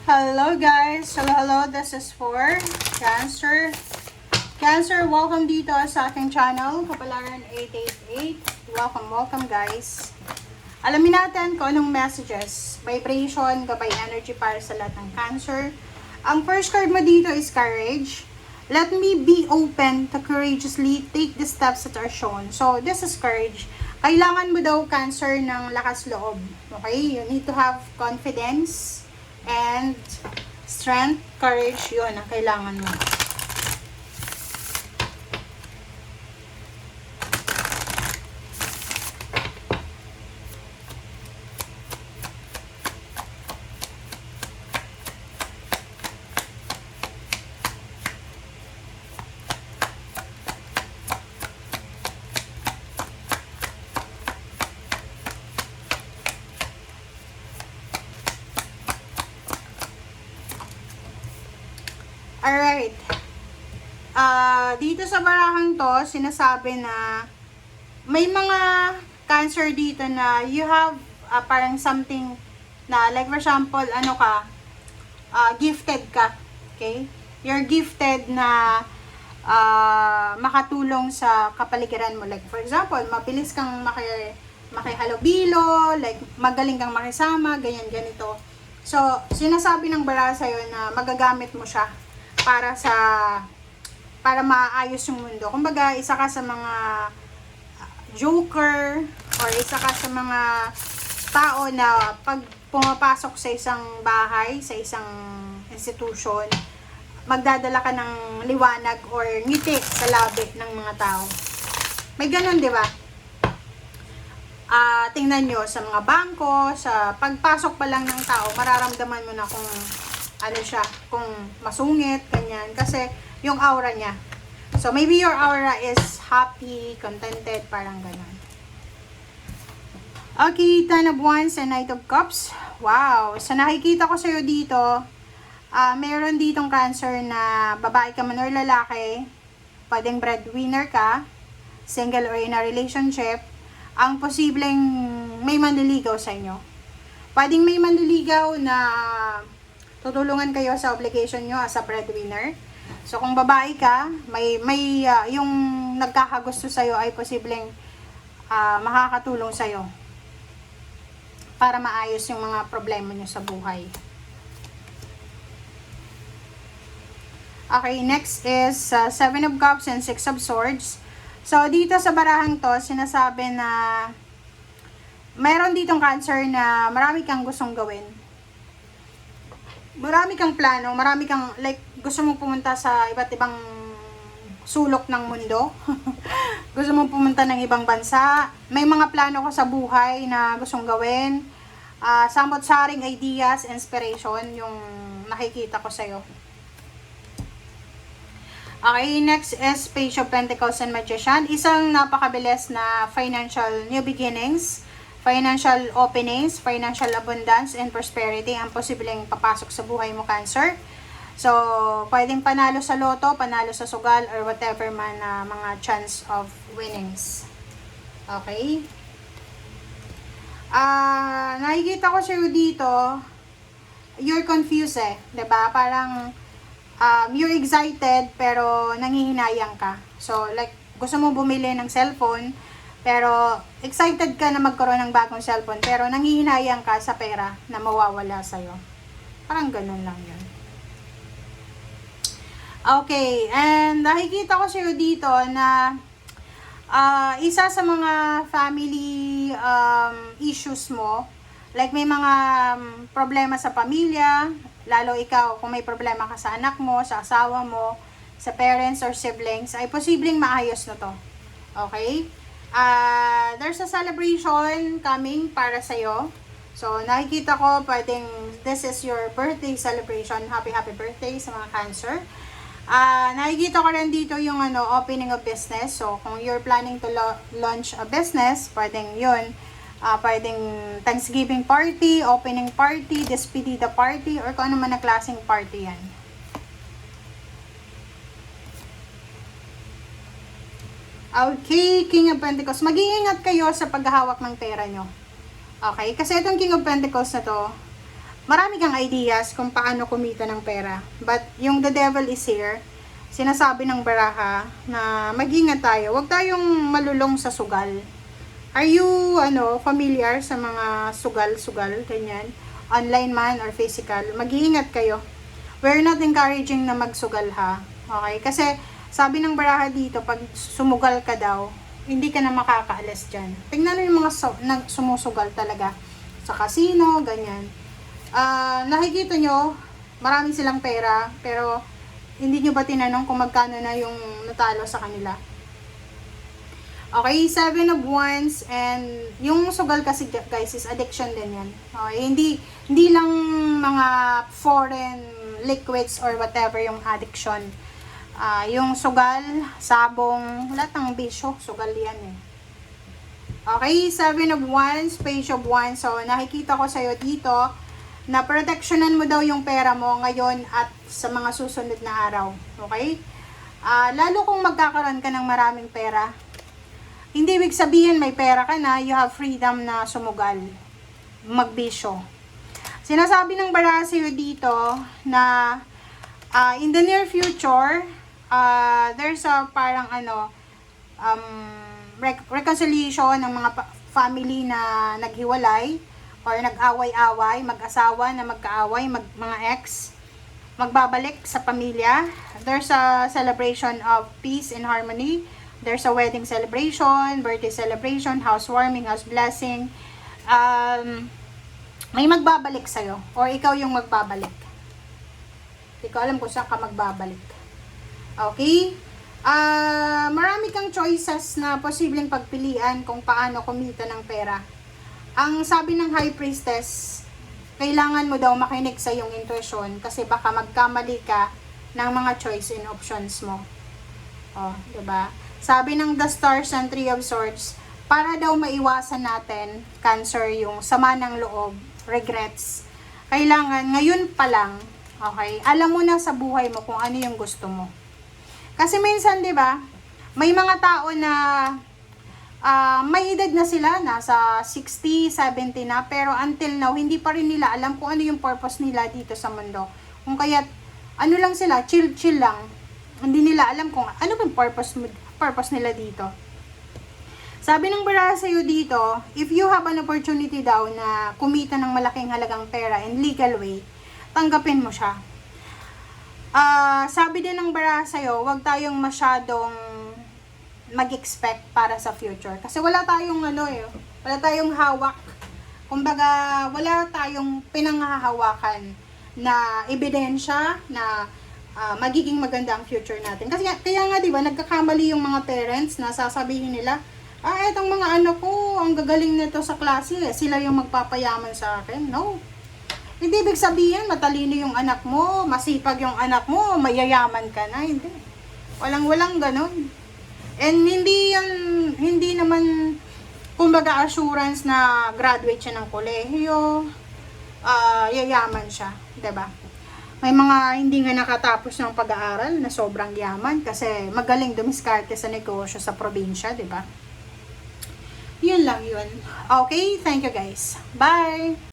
Hello guys! Hello, this is for Cancer. Cancer, welcome dito sa aking channel, Kapalaran 888. Welcome guys. Alamin natin kung anong messages, vibration, gabay energy para sa lahat ng Cancer. Ang first card mo dito is Courage. Let me be open to courageously take the steps that are shown. So, this is courage. Kailangan mo daw, Cancer, ng lakas loob. Okay? You need to have confidence and strength, courage, yun ang kailangan mo. Alright. Dito sa barahang to, sinasabi na may mga Cancer dito na you have parang something na, like for example, gifted ka. Okay? You're gifted na makatulong sa kapaligiran mo. Like for example, mabilis kang makihalubilo, like magaling kang makisama, ganyan, ganito. So, sinasabi ng bara sa'yo na magagamit mo siya para maayos yung mundo. Kumbaga, isa ka sa mga joker or isa ka sa mga tao na pag pumapasok sa isang bahay, sa isang institution, magdadala ka ng liwanag or ngiti sa labi ng mga tao. May ganun, di ba? Tingnan nyo sa mga bangko, sa pagpasok pa lang ng tao, mararamdaman mo na kung ano siya, kung masungit, ganyan. Kasi, yung aura niya. So, maybe your aura is happy, contented, parang ganon. Okay, Ten of Wands and Knight of Cups. Wow! So, nakikita ko sa'yo dito, meron ditong Cancer na babae ka man or lalaki, pwedeng breadwinner ka, single or in a relationship, ang posibleng may manliligaw sa inyo. Pwedeng may manliligaw na tutulungan kayo sa obligation nyo as a breadwinner. So, kung babae ka, yung nagkakagusto sa'yo ay posibleng makakatulong sa'yo para maayos yung mga problema nyo sa buhay. Okay, next is Seven of Cups and Six of Swords. So, dito sa barahang to, sinasabi na mayroon ditong Cancer na marami kang gustong gawin. Marami kang plano, marami kang, like, gusto mong pumunta sa iba't ibang sulok ng mundo. Gusto mong pumunta ng ibang bansa. May mga plano ka sa buhay na gustong gawin. Samot-saring ideas, inspiration, yung nakikita ko sa'yo. Okay, next is Page of Pentacles and Magician. Isang napakabilis na financial new beginnings, financial openings, financial abundance, and prosperity ang posibleng papasok sa buhay mo, Cancer. So, pwedeng panalo sa loto, panalo sa sugal, or whatever man na mga chance of winnings. Okay? Nakikita ko sa'yo dito, you're confused eh. Diba? Parang, you're excited, pero nangihinayang ka. So, like, gusto mo bumili ng cellphone, pero excited ka na magkaroon ng bagong cellphone, pero nangihinayang ka sa pera na mawawala sa'yo. Parang ganun lang yun. Okay, and nakikita ko sa'yo dito na isa sa mga family issues mo, like may mga problema sa pamilya, lalo ikaw kung may problema ka sa anak mo, sa asawa mo, sa parents or siblings, ay posibleng maayos na to. Okay? There's a celebration coming para sa'yo. So, nakikita ko, pwedeng this is your birthday celebration. Happy birthday sa mga Cancer. Nakikita ko rin dito yung opening of business. So, kung you're planning to launch a business, pwedeng yun. Pwedeng Thanksgiving party, opening party, despedida party, or kung ano man na klaseng party yan. Okay, King of Pentacles. Mag-iingat kayo sa paghahawak ng pera nyo. Okay? Kasi itong King of Pentacles na to, marami kang ideas kung paano kumita ng pera. But yung the devil is here, sinasabi ng baraha na mag-ingat tayo. Huwag tayong malulong sa sugal. Are you familiar sa mga sugal-sugal, ganyan? Online man or physical? Mag-iingat kayo. We're not encouraging na magsugal ha. Okay? Kasi sabi ng baraha dito, pag sumugal ka daw, hindi ka na makakaalis dyan. Tingnan mo yung mga sumusugal talaga sa casino, ganyan. Nakikita nyo, marami silang pera, pero hindi nyo ba tinanong kung magkano na yung natalo sa kanila? Okay, 7 of Wands, and yung sugal kasi guys is addiction din yan. Okay, hindi lang mga foreign liquids or whatever yung addiction. Yung sugal, sabong, lahat ng bisyo, sugal yan eh. Okay, 7 of Wands, Page of Wands. So, nakikita ko sa'yo dito na protectionan mo daw yung pera mo ngayon at sa mga susunod na araw. Okay? Lalo kung magkakaroon ka ng maraming pera, hindi ibig sabihin may pera ka na, you have freedom na sumugal, magbisyo. Sinasabi ng baraha sa'yo dito na in the near future, there's a parang reconciliation ng mga family na naghiwalay or nag-away-away, mag-asawa na magkaaway, mga ex, magbabalik sa pamilya. There's a celebration of peace and harmony. There's a wedding celebration, birthday celebration, housewarming, house blessing. May magbabalik sa'yo or ikaw yung magbabalik. Hindi ko alam kung saan ka magbabalik. Okay? Marami kang choices na posibleng pagpilian kung paano kumita ng pera. Ang sabi ng High Priestess, kailangan mo daw makinig sa iyong intuition kasi baka magkamali ka ng mga choice and options mo. Diba? Sabi ng The Stars and Three of Swords, para daw maiwasan natin, Cancer, yung sama ng loob, regrets. Kailangan, ngayon pa lang, okay, alam mo na sa buhay mo kung ano yung gusto mo. Kasi minsan, di ba, may mga tao na may edad na sila, nasa 60, 70 na, pero until now, hindi pa rin nila alam kung ano yung purpose nila dito sa mundo. Kung kaya, ano lang sila, chill lang. Hindi nila alam kung ano yung purpose nila dito. Sabi ng baraha sa'yo dito, if you have an opportunity daw na kumita ng malaking halagang pera in legal way, tanggapin mo siya. Sabi din ng baraha sa'yo, huwag tayong masyadong mag-expect para sa future. Kasi wala tayong wala tayong hawak. Kumbaga, wala tayong pinanghahawakan na ebidensya na magiging maganda ang future natin. Kasi kaya nga 'di ba, nagkakamali yung mga parents na sasabihin nila, etong mga anak ko, ang gagaling nito sa klase, sila yung magpapayaman sa akin. No. Hindi ibig sabihin matalino yung anak mo, masipag yung anak mo, mayayaman ka na, hindi. Walang ganon. And hindi naman kumbaga assurance na graduate siya ng kolehiyo, yayaman siya, 'di ba? May mga hindi nga nakatapos ng pag-aaral na sobrang yaman kasi magaling dumiskarte sa negosyo sa probinsya, di ba? Yun lang yun. Okay, thank you guys. Bye!